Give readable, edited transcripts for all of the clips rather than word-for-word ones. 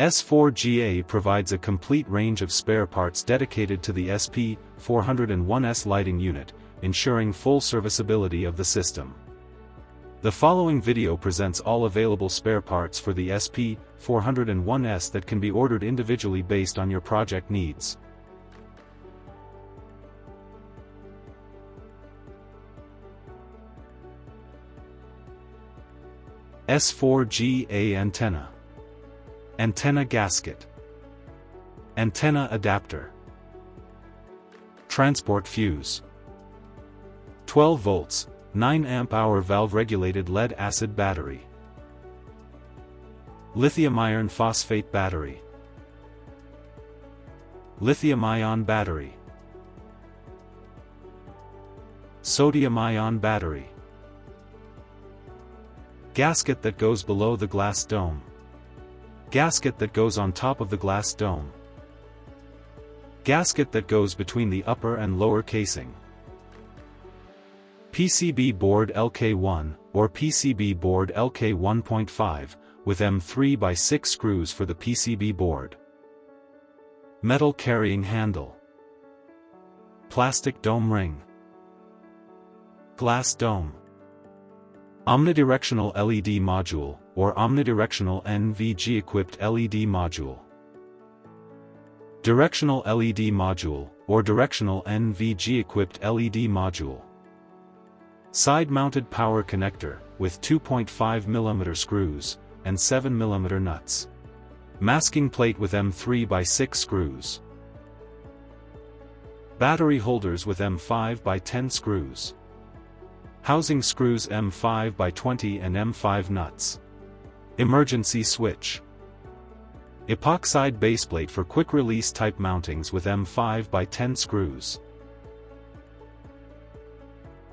S4GA provides a complete range of spare parts dedicated to the SP-401S Lighting Unit, ensuring full serviceability of the system. The following video presents all available spare parts for the SP-401S that can be ordered individually based on your project needs. S4GA Antenna. Antenna gasket. Antenna adapter. Transport fuse. 12 volts, 9 amp-hour valve-regulated lead-acid battery. Lithium Iron Phosphate Battery. Lithium-Ion Battery. Sodium-Ion Battery. Gasket that goes below the glass dome. Gasket that goes on top of the glass dome. Gasket that goes between the upper and lower casing. PCB board LK1, or PCB board LK1.5, with M3x6 screws for the PCB board. Metal carrying handle. Plastic dome ring. Glass dome. Omnidirectional LED module, or omnidirectional NVG equipped LED module. Directional LED module, or directional NVG equipped LED module. Side-mounted power connector, with 2.5 mm screws, and 7 mm nuts. Masking plate with M3x6 screws. Battery holders with M5x10 screws. Housing screws M5x20 and M5 nuts. Emergency switch. Epoxide baseplate for quick-release type mountings with M5x10 screws.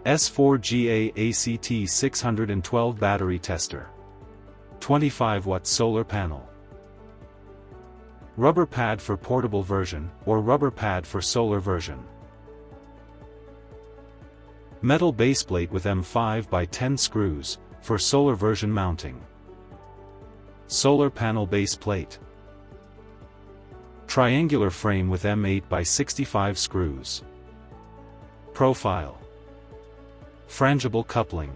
S4GA ACT612 Battery Tester. 25-watt solar panel. Rubber pad for portable version, or rubber pad for solar version. Metal baseplate with M5x10 screws, for solar version mounting. Solar panel base plate. Triangular frame with M8x65 screws. Profile. Frangible coupling.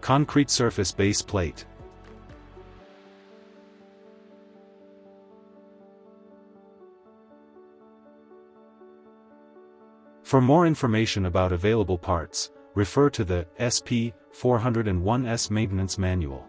Concrete surface base plate. For more information about available parts, refer to the SP-401S Maintenance Manual.